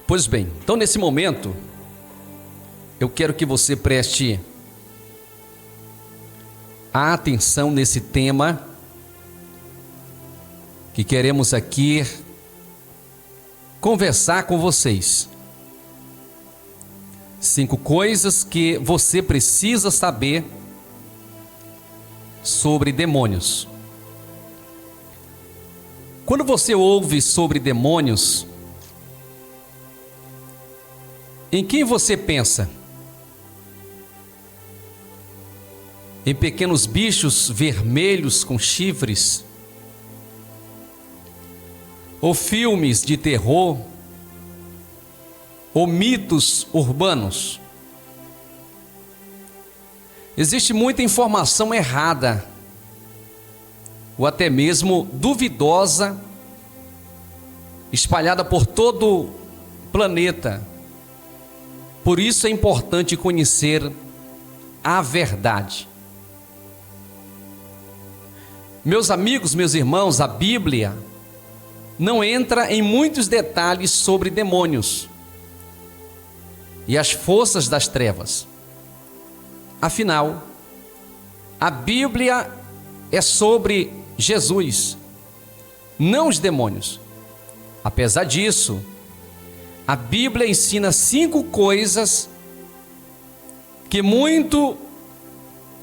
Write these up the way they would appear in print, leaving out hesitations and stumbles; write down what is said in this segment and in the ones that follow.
Pois bem, então nesse momento, eu quero que você preste atenção nesse tema que queremos aqui conversar com vocês. 5 coisas que você precisa saber sobre demônios. Quando você ouve sobre demônios, em quem você pensa? Em pequenos bichos vermelhos com chifres? Ou filmes de terror? Ou mitos urbanos? Existe muita informação errada, ou até mesmo duvidosa, espalhada por todo o planeta. Por isso é importante conhecer a verdade. Meus amigos, meus irmãos, a Bíblia não entra em muitos detalhes sobre demônios e as forças das trevas. Afinal, a Bíblia é sobre Jesus, não os demônios. Apesar disso, a Bíblia ensina 5 coisas que muito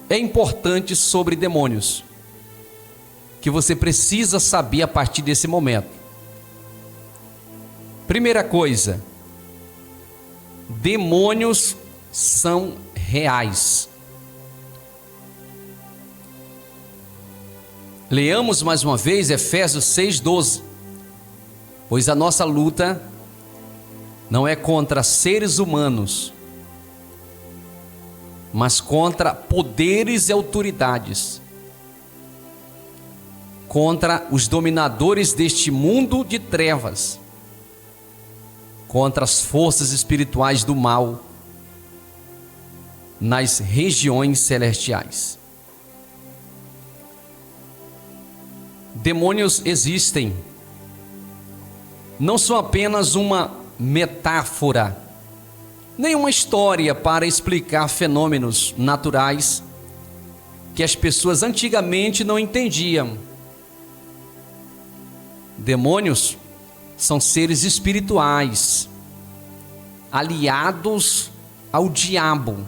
é importante sobre demônios, que você precisa saber a partir desse momento. Primeira coisa: demônios são reais. Leamos mais uma vez Efésios 6:12. Pois a nossa luta não é contra seres humanos, mas contra poderes e autoridades, contra os dominadores deste mundo de trevas, contra as forças espirituais do mal nas regiões celestiais. Demônios existem. Não são apenas uma metáfora, nem uma história para explicar fenômenos naturais que as pessoas antigamente não entendiam. Demônios são seres espirituais, aliados ao diabo,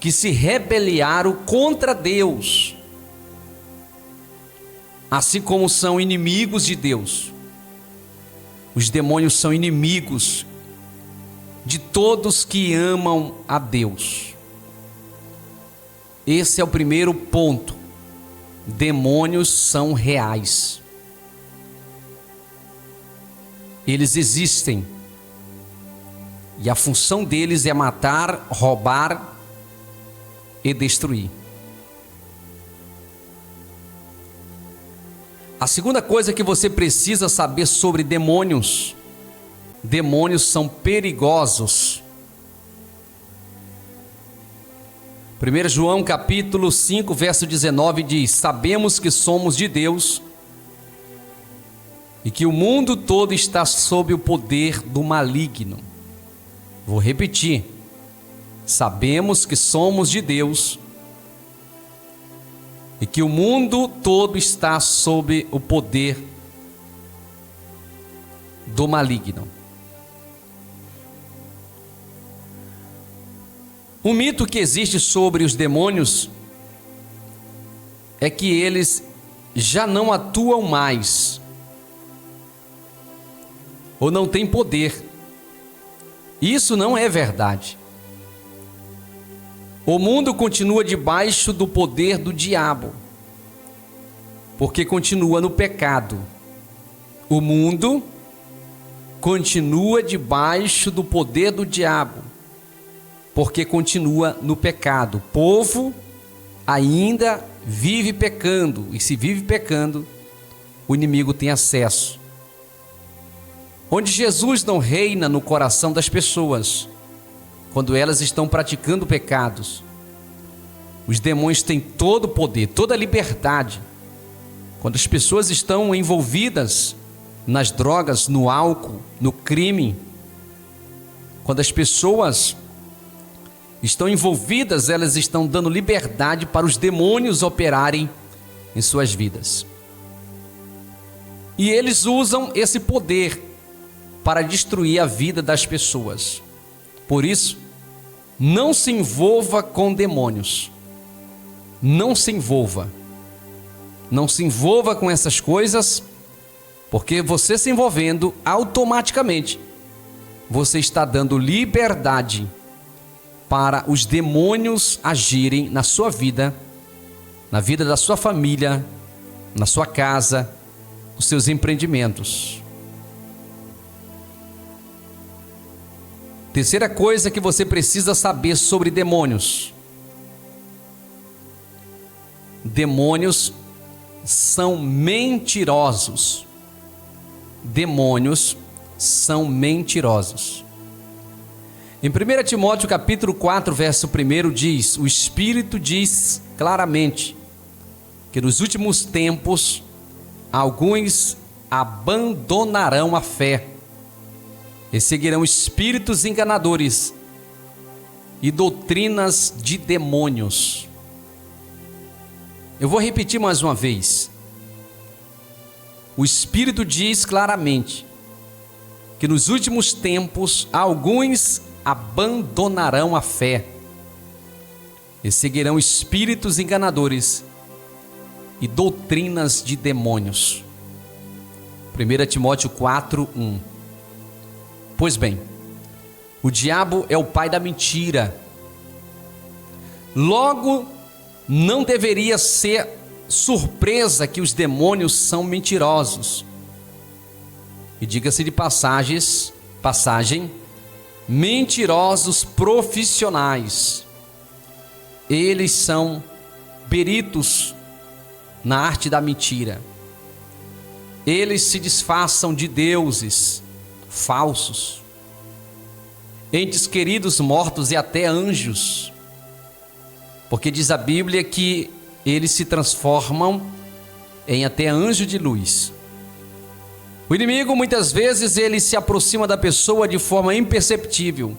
que se rebelaram contra Deus, assim como são inimigos de Deus. Os demônios são inimigos de todos que amam a Deus. Esse é o primeiro ponto. Demônios são reais. Eles existem. E a função deles é matar, roubar e destruir. A segunda coisa que você precisa saber sobre demônios: demônios são perigosos. 1 João capítulo 5, verso 19 diz: sabemos que somos de Deus e que o mundo todo está sob o poder do maligno. Vou repetir: sabemos que somos de Deus e que o mundo todo está sob o poder do maligno. Um mito que existe sobre os demônios é que eles já não atuam mais, ou não têm poder. Isso não é verdade. O mundo continua debaixo do poder do diabo, porque continua no pecado. O mundo continua debaixo do poder do diabo, porque continua no pecado. O povo ainda vive pecando, e se vive pecando, o inimigo tem acesso. Onde Jesus não reina no coração das pessoas, quando elas estão praticando pecados, os demônios têm todo o poder, toda a liberdade. Quando as pessoas estão envolvidas nas drogas, no álcool, no crime. Quando as pessoas estão envolvidas, elas estão dando liberdade para os demônios operarem em suas vidas. E eles usam esse poder para destruir a vida das pessoas. Por isso, não se envolva com demônios. Não se envolva. Não se envolva com essas coisas, porque você se envolvendo, automaticamente, você está dando liberdade para os demônios agirem na sua vida, na vida da sua família, na sua casa, nos seus empreendimentos. Terceira coisa que você precisa saber sobre demônios. Demônios são mentirosos. Demônios são mentirosos. Em 1 Timóteo capítulo 4, verso 1 diz: o Espírito diz claramente que nos últimos tempos alguns abandonarão a fé e seguirão espíritos enganadores e doutrinas de demônios. Eu vou repetir mais uma vez. O Espírito diz claramente que nos últimos tempos alguns abandonarão a fé e seguirão espíritos enganadores e doutrinas de demônios. 1 Timóteo 4, 1. Pois bem, o diabo é o pai da mentira. Logo, não deveria ser surpresa que os demônios são mentirosos. E diga-se de passagem, mentirosos profissionais. Eles são peritos na arte da mentira. Eles se disfarçam de deuses falsos, entes queridos mortos e até anjos, porque diz a Bíblia que eles se transformam em até anjo de luz. O inimigo muitas vezes ele se aproxima da pessoa de forma imperceptível.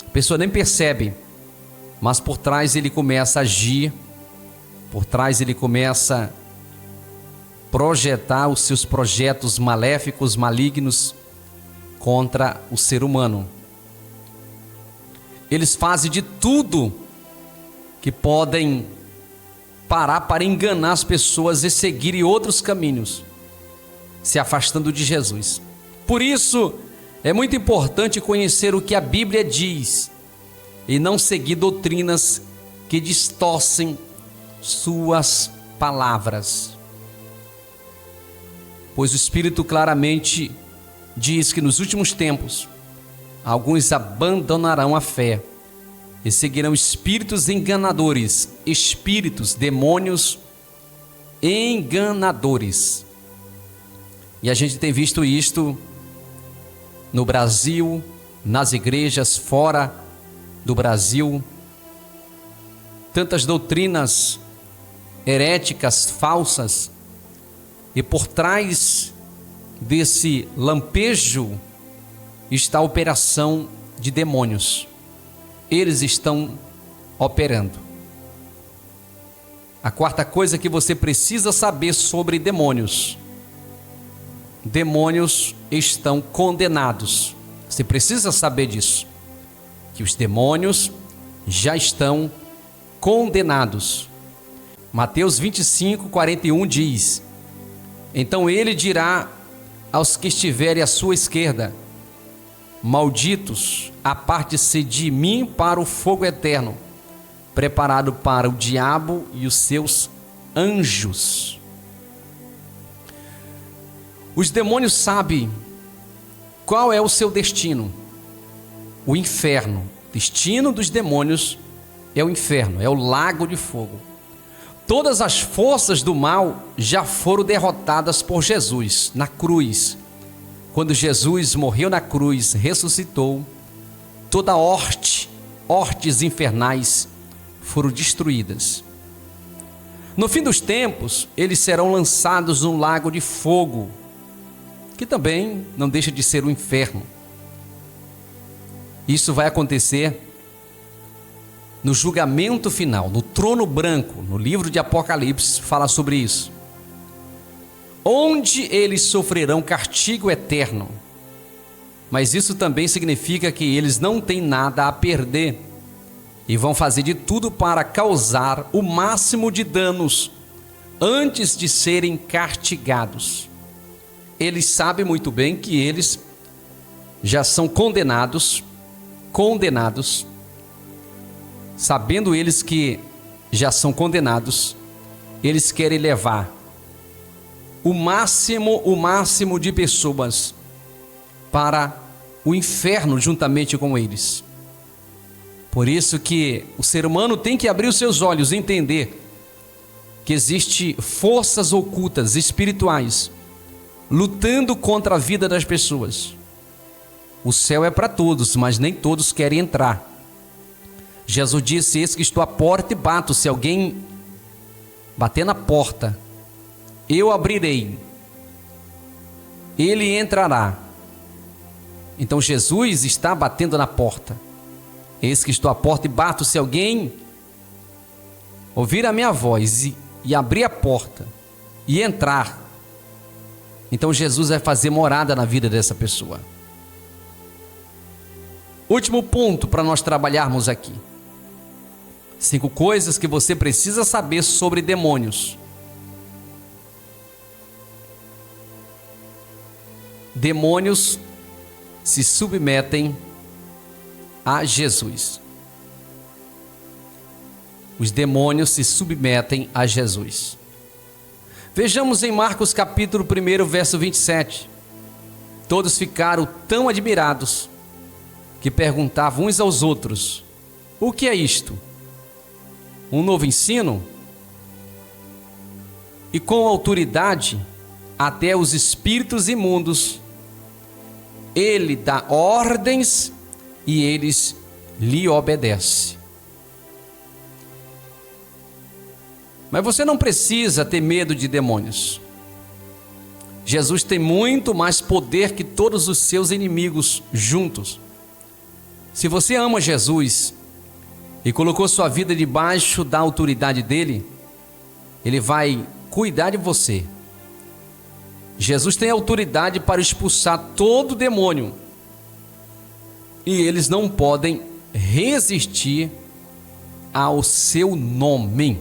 A pessoa nem percebe, mas por trás ele começa a agir, por trás ele começa a projetar os seus projetos maléficos, malignos contra o ser humano. Eles fazem de tudo que podem parar para enganar as pessoas e seguirem outros caminhos, se afastando de Jesus. Por isso, é muito importante conhecer o que a Bíblia diz e não seguir doutrinas que distorcem suas palavras. Pois o Espírito claramente diz que nos últimos tempos alguns abandonarão a fé e seguirão espíritos enganadores, espíritos, demônios enganadores. E a gente tem visto isto no Brasil, nas igrejas fora do Brasil, tantas doutrinas heréticas, falsas, e por trás desse lampejo está a operação de demônios. Eles estão operando. A quarta coisa que você precisa saber sobre demônios: demônios estão condenados. Você precisa saber disso, que os demônios já estão condenados. Mateus 25, 41 diz: então ele dirá aos que estiverem à sua esquerda: malditos, aparte-se de mim para o fogo eterno, preparado para o diabo e os seus anjos. Os demônios sabem qual é o seu destino: o inferno. O destino dos demônios é o inferno, é o lago de fogo. Todas as forças do mal já foram derrotadas por Jesus na cruz. Quando Jesus morreu na cruz, ressuscitou, toda hortes infernais foram destruídas. No fim dos tempos, eles serão lançados num lago de fogo, que também não deixa de ser um inferno. Isso vai acontecer no julgamento final, no trono branco. No livro de Apocalipse fala sobre isso, onde eles sofrerão castigo eterno. Mas isso também significa que eles não têm nada a perder e vão fazer de tudo para causar o máximo de danos antes de serem castigados. Eles sabem muito bem que eles já são condenados, sabendo eles que já são condenados, eles querem levar o máximo de pessoas para o inferno juntamente com eles. Por isso que o ser humano tem que abrir os seus olhos e entender que existem forças ocultas, espirituais, lutando contra a vida das pessoas. O céu é para todos, mas nem todos querem entrar. Jesus disse: eis que estou à porta e bato, se alguém bater na porta, eu abrirei, ele entrará. Então Jesus está batendo na porta. Eis que estou à porta e bato, se alguém ouvir a minha voz e abrir a porta e entrar, então Jesus vai fazer morada na vida dessa pessoa. Último ponto para nós trabalharmos aqui: 5 coisas que você precisa saber sobre demônios. Demônios se submetem a Jesus. Os demônios se submetem a Jesus. Vejamos em Marcos capítulo 1, verso 27. Todos ficaram tão admirados que perguntavam uns aos outros: o que é isto? Um novo ensino? E com autoridade até os espíritos imundos ele dá ordens e eles lhe obedecem. Mas você não precisa ter medo de demônios. Jesus tem muito mais poder que todos os seus inimigos juntos. Se você ama Jesus e colocou sua vida debaixo da autoridade dele, ele vai cuidar de você. Jesus tem autoridade para expulsar todo demônio e eles não podem resistir ao seu nome.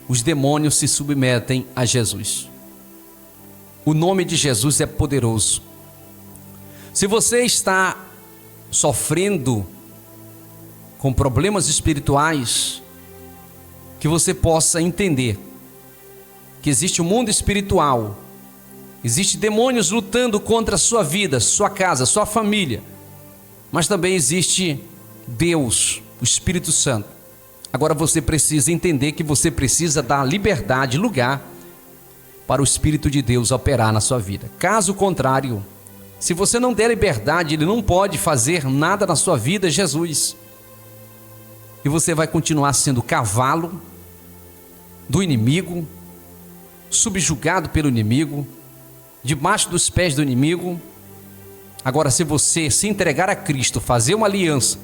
Os demônios se submetem a Jesus. O nome de Jesus é poderoso. Se você está sofrendo com problemas espirituais, que você possa entender que existe um mundo espiritual, existe demônios lutando contra a sua vida, sua casa, sua família, mas também existe Deus, o Espírito Santo. Agora você precisa entender que você precisa dar liberdade, lugar para o Espírito de Deus operar na sua vida. Caso contrário, se você não der liberdade, ele não pode fazer nada na sua vida, Jesus. E você vai continuar sendo cavalo do inimigo, subjugado pelo inimigo, debaixo dos pés do inimigo. Agora, se você se entregar a Cristo, fazer uma aliança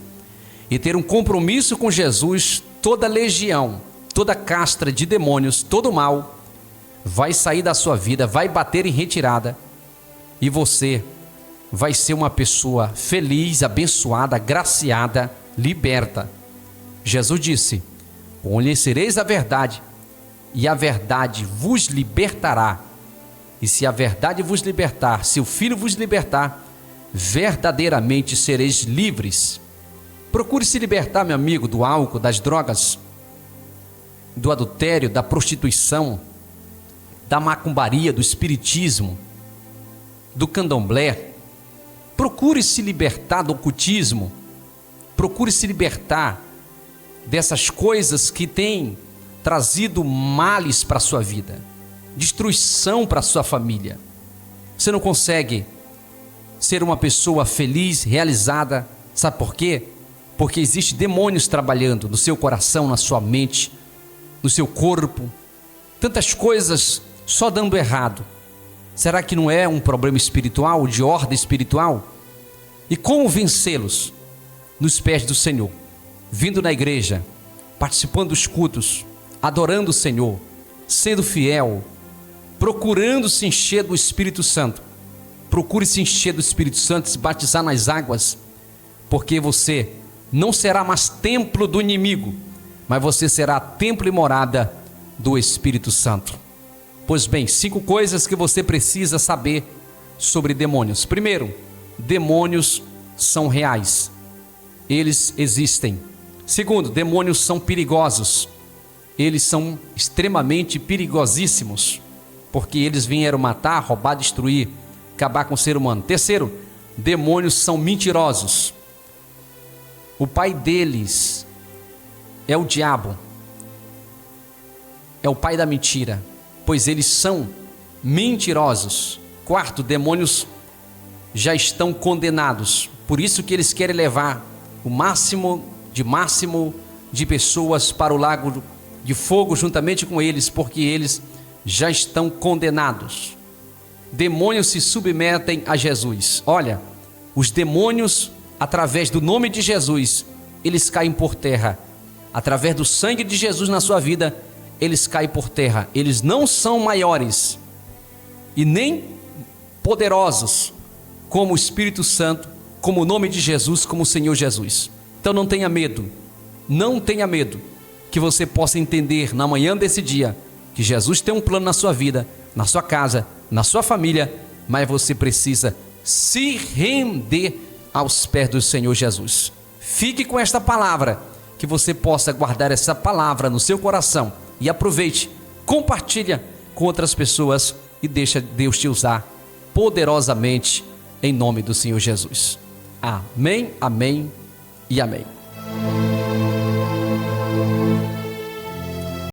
e ter um compromisso com Jesus, toda legião, toda castra de demônios, todo mal vai sair da sua vida, vai bater em retirada e você vai ser uma pessoa feliz, abençoada, agraciada, liberta. Jesus disse: conhecereis a verdade e a verdade vos libertará. E se a verdade vos libertar, se o Filho vos libertar, verdadeiramente sereis livres. Procure se libertar, meu amigo, do álcool, das drogas, do adultério, da prostituição, da macumbaria, do espiritismo, do candomblé. Procure se libertar do ocultismo. Procure se libertar dessas coisas que têm trazido males para a sua vida, destruição para a sua família. Você não consegue ser uma pessoa feliz, realizada. Sabe por quê? Porque existem demônios trabalhando no seu coração, na sua mente, no seu corpo. Tantas coisas só dando errado. Será que não é um problema espiritual, de ordem espiritual? E como vencê-los? Nos pés do Senhor, vindo na igreja, participando dos cultos, adorando o Senhor, sendo fiel, procurando se encher do Espírito Santo. Procure se encher do Espírito Santo, se batizar nas águas, porque você não será mais templo do inimigo, mas você será templo e morada do Espírito Santo. Pois bem, 5 coisas que você precisa saber sobre demônios. Primeiro, demônios são reais. Eles existem. Segundo, demônios são perigosos. Eles são extremamente perigosíssimos, porque eles vieram matar, roubar, destruir, acabar com o ser humano. Terceiro, demônios são mentirosos. O pai deles é o diabo. É o pai da mentira, pois eles são mentirosos. Quarto, demônios já estão condenados. Por isso que eles querem levar o máximo de pessoas para o lago de fogo juntamente com eles, porque eles já estão condenados. Demônios se submetem a Jesus. Olha, os demônios, através do nome de Jesus, eles caem por terra. Através do sangue de Jesus na sua vida, eles caem por terra. Eles não são maiores e nem poderosos como o Espírito Santo, como o nome de Jesus, como o Senhor Jesus. Então não tenha medo, não tenha medo, que você possa entender na manhã desse dia que Jesus tem um plano na sua vida, na sua casa, na sua família, mas você precisa se render aos pés do Senhor Jesus. Fique com esta palavra, que você possa guardar essa palavra no seu coração e aproveite, compartilha com outras pessoas e deixa Deus te usar poderosamente em nome do Senhor Jesus. Amém, amém e amém.